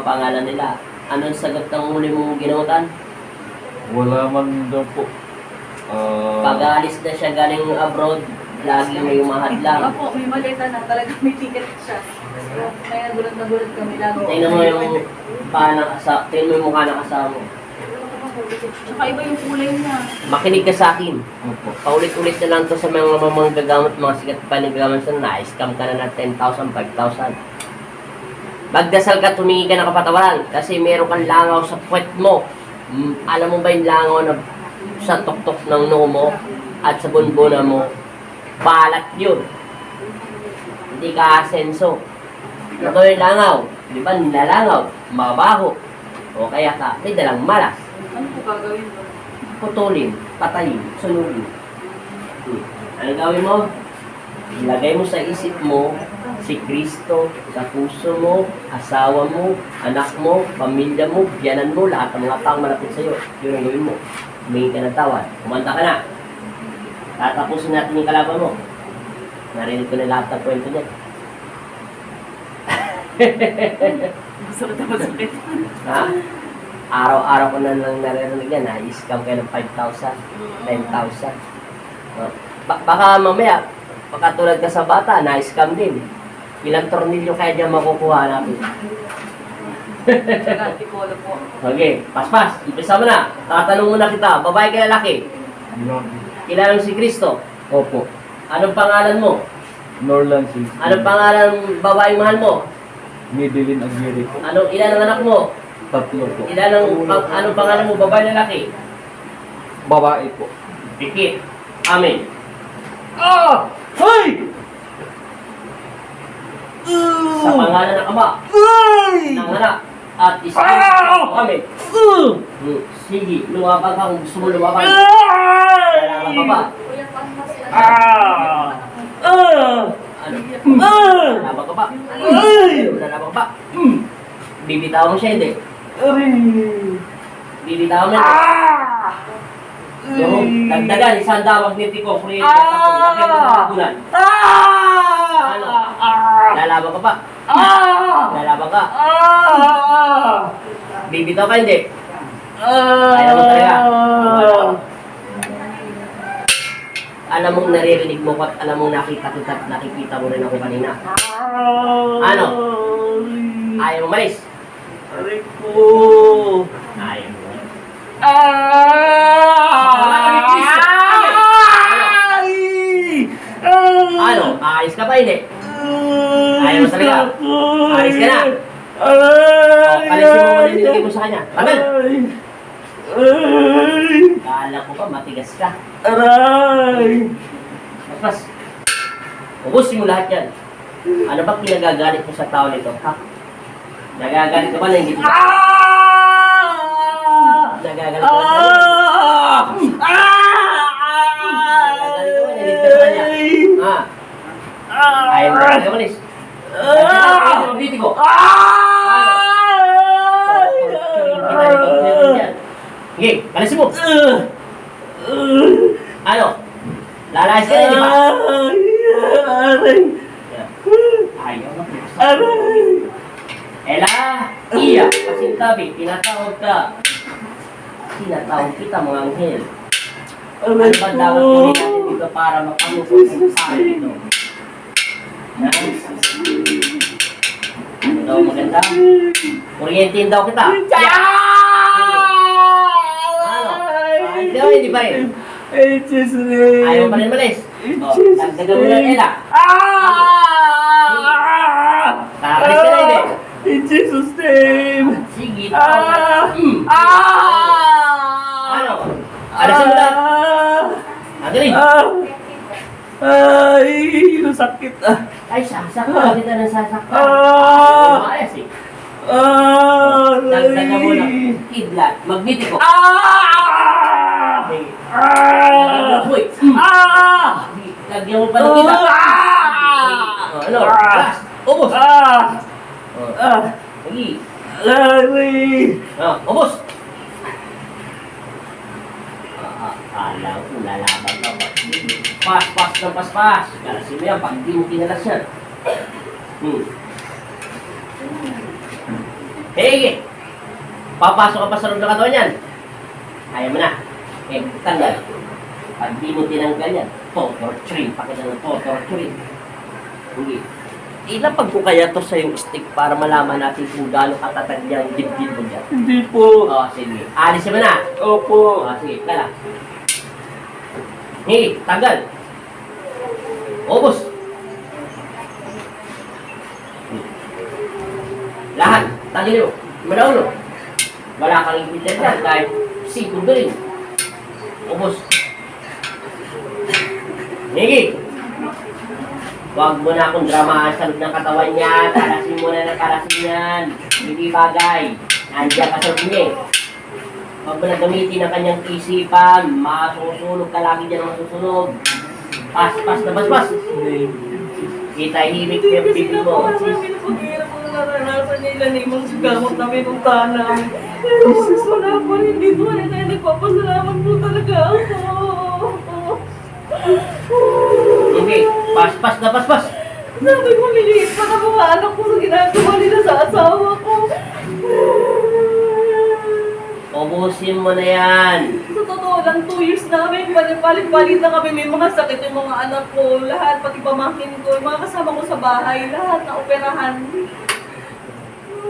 pangalan nila. Anong sagot ng huli mong ginutan? Wala man daw po. Pag-aalis na siya galing abroad, lagi may umahadlang. Opo, may maleta na. Talaga may ticket siya. Kaya nagulat na gulat kami lagi. Tingnan mo yung tingnan mo yung mukha ng asawa mo. Tsaka iba yung kulay niya. Makinig ka sa akin. Opo. Paulit-ulit na lang to sa mga mamanggagamot, mga sikat pa nagagamot sa na-scam ka na ng 10,000, 5,000. Magdasal ka, tumingi ka ng kapatawaran kasi meron kang langaw sa puwet mo. Alam mo ba yung langaw na sa tuktok ng noo mo at sa bunbuna mo? Balat yun. Hindi ka asenso. Ito yung langaw. Di ba nilalangaw? Mabaho. O kaya ka, may dalang malas. Ano po gagawin mo? Putulin, patayin, sunugin. Ano gawin mo? Ilagay mo sa isip mo si Kristo sa puso mo, asawa mo, anak mo, pamilya mo, biyanan mo, lahat ng mga taong malapit sa iyo. Yun ang gawin mo. Humingi ka ng tawad. Kumanta ka na. Tatapusin natin yung kalaban mo. Narinig ko na lahat ng kwento niya. Masakit na masakit. Ha? Araw-araw ko na lang naririnig yan. Na-scam kayo ng 5,000, 10,000. Baka mamaya, pakatulad ka sa bata, na-scam din. Ilang tornilyo kaya dyan makukuha natin. Tsaka tipolo po. Okay, paspas. Umpisa mo na. Tatanong muna kita, babae ka lalaki? Kilala mo si Kristo? Opo. Anong pangalan mo? Norland City. Anong pangalan ng babae mahal mo? Midilin Aguirre po. Ilan ang anak mo? 3 po. Anong pangalan mo, babae lalaki? Babae po. Pikit. Amen. Ah! Hoy! Sa pangalan ng Ama, ng Anak, at Espiritu Amen. Sige, lumabang ka kung gusto mo lumabang. Lalaban ka ba? Kuya, paano ba sila? Ano? Lalaban ka ba? Lalaban ka ba? Bibitaw mo siya, hindi? Bibitaw mo siya. Yung dagdagan, isang dawag niti ko, kuryente at ako, laki mo sa bulan. Ano? Lalaban ka ba? Lalaban ka? Bibitaw ka, hindi? Kaya mo talaga. Alam mong naririnig mo at alam mong nakikita mo rin ako kanina. Ano? Ayaw mo malis? Aray po. Ayaw mo. Ano? Aalis ka ba, hindi? Ayaw mo talaga? Aalis ka na? Kalisin mo muna yung mo sa kanya. Tagal! Kala ko ba matigas ka? Aray! Mas, ubusin mo lahat yan. Ano ba kinagagalit mo sa tao nito? Ha? Nagagalit ka ba na hindi ko? Nagagalit ka ba na hindi ko? Nagagalit ka ba na hindi ko sa kanya? Ha? Ayaw mo talaga malis. Ayaw mo dito ko. Sige, kalisin mo. Ano? Lalayas ka na, di ba? Aray! Ayaw mo. Aray! Ela, iya, pasintabi, tinatawag ka. Tinatawag kita, mga anghel. Ano Aray ba dapat po! gawin natin dito para makamusok ang tao dito? Yan. Ano daw maganda? Kuryentin daw kita. Ano? Hindi daw, hindi pa rin. In Jesus' name! Ayaw pa rin malis. In O, Jesus' dagdagan mo na, name! Ela. Kakalis ka na, hindi. In Jesus' name! Sige. Ah! Ano? Alisin mo na. Magaling. Ay, nasakit. Ay, sasakta. Kita ng sasakta. Umayas eh. Dagdagan mo na. Kidlat. Magniti ko. Uy. Lagyan mo pa ng kita. Ano? Last. Ubus. Lagi. Ubus. Kala ko lalaban ka ba? Pas ng paspas. Kalasin mo yan pag hindi mo kinalas yan. Hey! Papasok ka pa sa loob ng katawan yan. Ayaw mo na. Eh, tanggal. Pag di mo tinanggal yan, torture. Pakita ng torture. Hindi. Ilapag ko kaya to sa yung stick para malaman natin kung gaano katatag yung dibdib mo dyan. Hindi po. O, sige. Alisin mo na. Opo. O, sige. Kala. Hey, tanggal. Ubus. Lahat. Tanggalin mo. Manaulo. Wala kang ipitan dyan kahit segundo rin. Ubus. Higi. Huwag mo na akong dramahan sa loob ng katawan niya. Kalasin mo na ng kalasin yan. Hindi bagay. Nandiyan ka sa loob niya eh. Huwag mo na gamitin ang kanyang isipan. Masusunog ka lagi dyan ang masusunog. Pas na pas. Kita himik niya ang bibig mo. Pag-hirap ang naranasan niya ilan imang gamot na pinuntahan namin. Pero wala pa rin dito. Kaya nagpapasalamat po talaga ako. Hindi. Pas na pas. Sabi ko, liliit pa na mga anak ko sa ginagawa nila sa asawa ko. Ubusin mo na yan. Sa totoo lang, 2 years namin, palit-palit na kami. May mga sakit yung mga anak ko. Lahat, pati pamangkin ko, yung mga kasama ko sa bahay, lahat na operahan.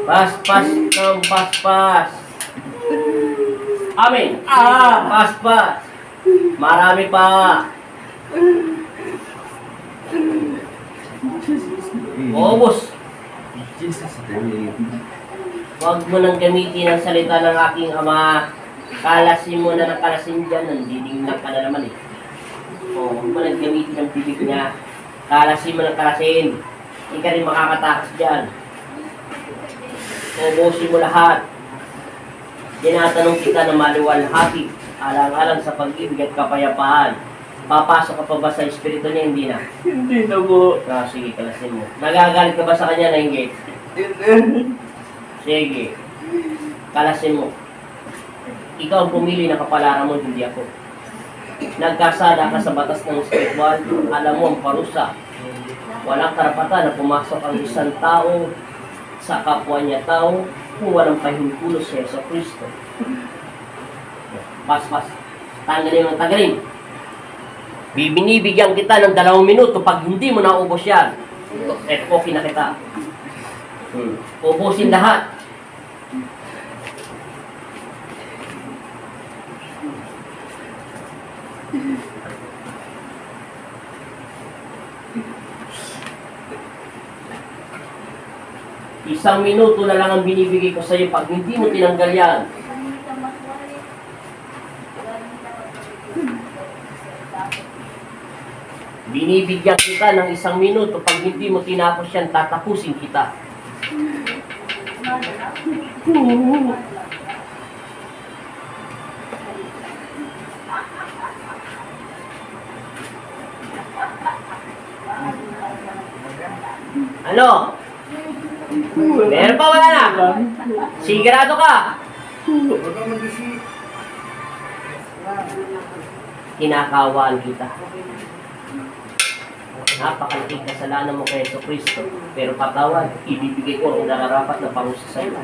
Pas. Amin. Pas. Marami pa. Ubus. Huwag mo nang gamitin ang salita ng aking ama. Kalasin mo na ng kalasin dyan. Nandidingnan ka na naman eh. O, huwag mo nang gamitin ang bibig niya. Kalasin mo ng kalasin. Hindi ka rin makakatakas dyan. Ubusin mo lahat. Tinatanong kita na maliwalhati. Alang-alang sa pag-ibig at kapayapaan. Papasok ka pa ba sa espiritu niya? Hindi na. Hindi na po. Sige, kalasin mo. Nagagalit ka ba sa kanya na hindi? Sige. Kalasin mo. Ikaw ang pumili ng kapalaran mo, hindi ako. Nagkasala ka sa batas ng spiritual, alam mo ang parusa. Walang karapatan na pumasok ang isang tao sa kapwa niya tao kung walang pahintulot sa Yeso Cristo. Pas. Tanggalin. Binibigyan kita ng 2 minuto pag hindi mo naubos yan. Okay na kita. Ubusin lahat. Isang minuto na lang ang binibigay ko sa iyo pag hindi mo tinanggal yan. Binibigyan kita ng 1 minuto pag hindi mo tinapos yan, tatapusin kita. Ano? Meron pa, wala na? Sigurado ka? Kinakawaan kita. Napakalaking kasalanan mo kay Yeso Cristo. Pero patawad, ibibigay ko ang nararapat na parusa sa iyo.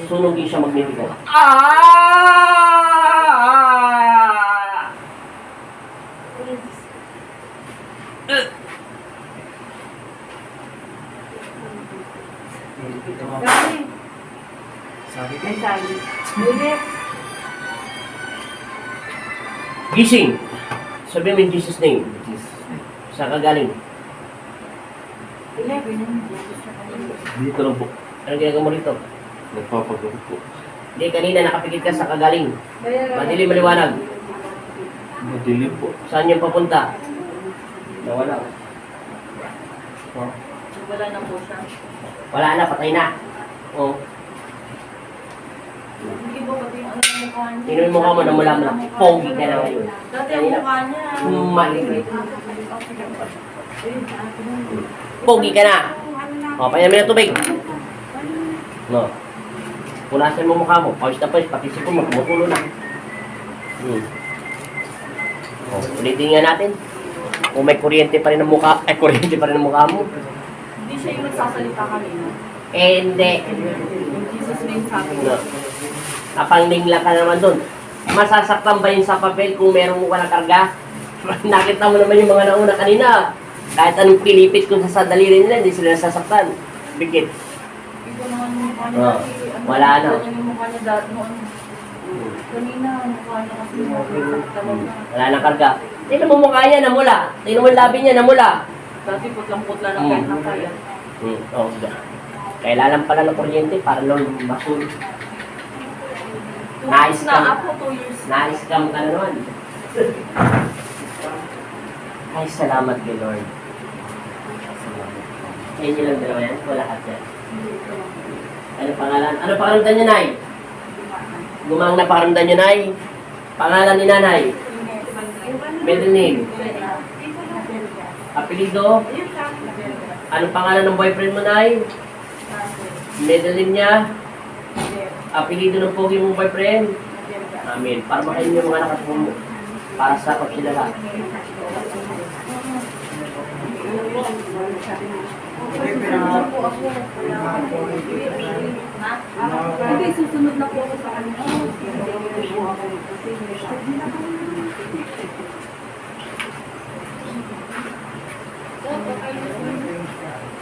Sunugin siya magbibigay. Gising! Sabi mo in Jesus' name. Saan ka galing? Dito lang po. Anong ginagawa mo rito? Nagpapagamot po. Hindi, kanina nakapikit ka sa kagaling. Madilim maliwanag. Madilim po. Saan yung papunta? Nawala. Oh. Wala na po siya. Wala na, patay na. Oh. Hindi po pati yung ano ng mukha niya. Tingnan mo mukha mo na mula na. Pogi ka na ngayon. Dati ang mukha niya. Maliit. Pogi ka na. O, payamin na tubig. No. Punasan mo mukha mo. Pawis na pawis. Pati sipon mo. Kumutulo na. O, ulitin nga natin. Kung may kuryente pa rin ang mukha. Kuryente pa rin ang mukha mo. Hindi siya yung nagsasalita kanina. Hindi. sabi No. niya. Napangling ka naman dun. Masasaktan ba yun sa papel kung meron mo walang karga? Nakita mo naman yung mga nauna kanina. Kahit anong pilipit kung sa daliri nila, hindi sila nasasaktan. Bigit. Ito naman yung mukha niya Oh, kasi, wala na. Ganyan yung mukha niya dati noon. Kanina, mukha niya kasi talaga. Wala nang karga. Tingnan mo mukha niya, namula. Tingnan mo yung labi niya, namula. Dati putlang-putla na kahit na kaya. Oo, kailangan pala ng kuryente para lang masul. Nice na ka. ako, 2 years. Na-scam ka na naman. Ay, salamat kay Lord. Sa inyo lang dalawa yan? Wala ka dyan. Ano pangalan? Ano pangalan niya, Nay? Gumang na pangalan niya, Nay? Pangalan ni Nanay? Middle name? Apelido? Anong pangalan ng boyfriend mo, Nay? Middle name niya? Apelido ng pogi mong boyfriend? Amen. Para makain yung mga anak mo. Para sa pagkilala. Hindi, susunod na po ako sa kanya.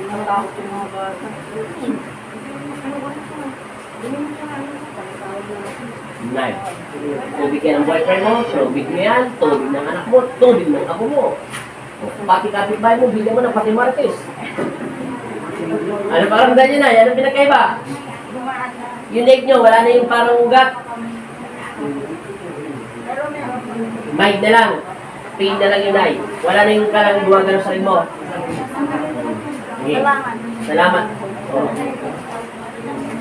Natakot yung mga bata. Nay, tubig yan ang boyfriend mo, tubig mo yan, tubig ng anak mo, tubig ng abo mo. Pati kapitbahay mo, bigyan mo ng pati martes. Ano paramdam nyo, Nay? Ano pinagkaiba? Yung leg nyo, wala na yung parang ugat. Mild na lang. Pain na lang yun, Nay. Wala na yung kalang gumagano sa rin mo. Okay. Salamat. Oh.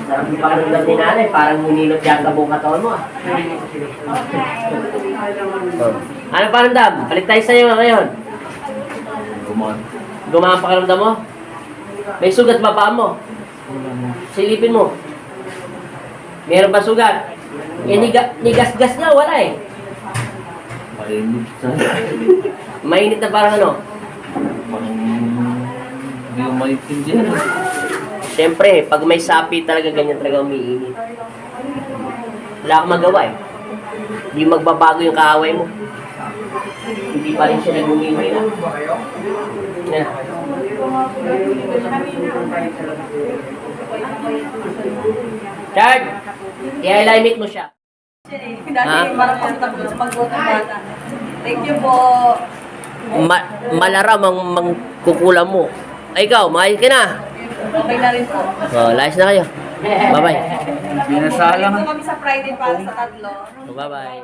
Sarap yung pakiramdam ni Nanay, parang ninilot yata buong katawan mo. Oh. Ano pakiramdam? Balik tayo sa'yo ngayon. Gumaan. Gumang pakiramdam mo? May sugat ba paa mo? Silipin mo. Meron ba sugat? Eh, nigas-gas nga, wala eh. Mainit sa... Mainit na parang ano. Parang... Hindi ko maintindihan. Siyempre, pag may sapi talaga, ganyan talaga umiinit. Wala kang magawa eh. Hindi magbabago yung kaaway mo. Hindi pa rin siya nag-umimay na. Yan. Chard! I-highlight mo siya. Dati parang pagtapos sa pagbuhat ng bata. Thank you po. Malaram ang mangkukulam mo. Ay, ikaw, maayos ka na. Okay na rin po. Oh, layas na kayo. Bye-bye. Binasalang. Dito kami sa Friday para sa tatlo. Bye-bye.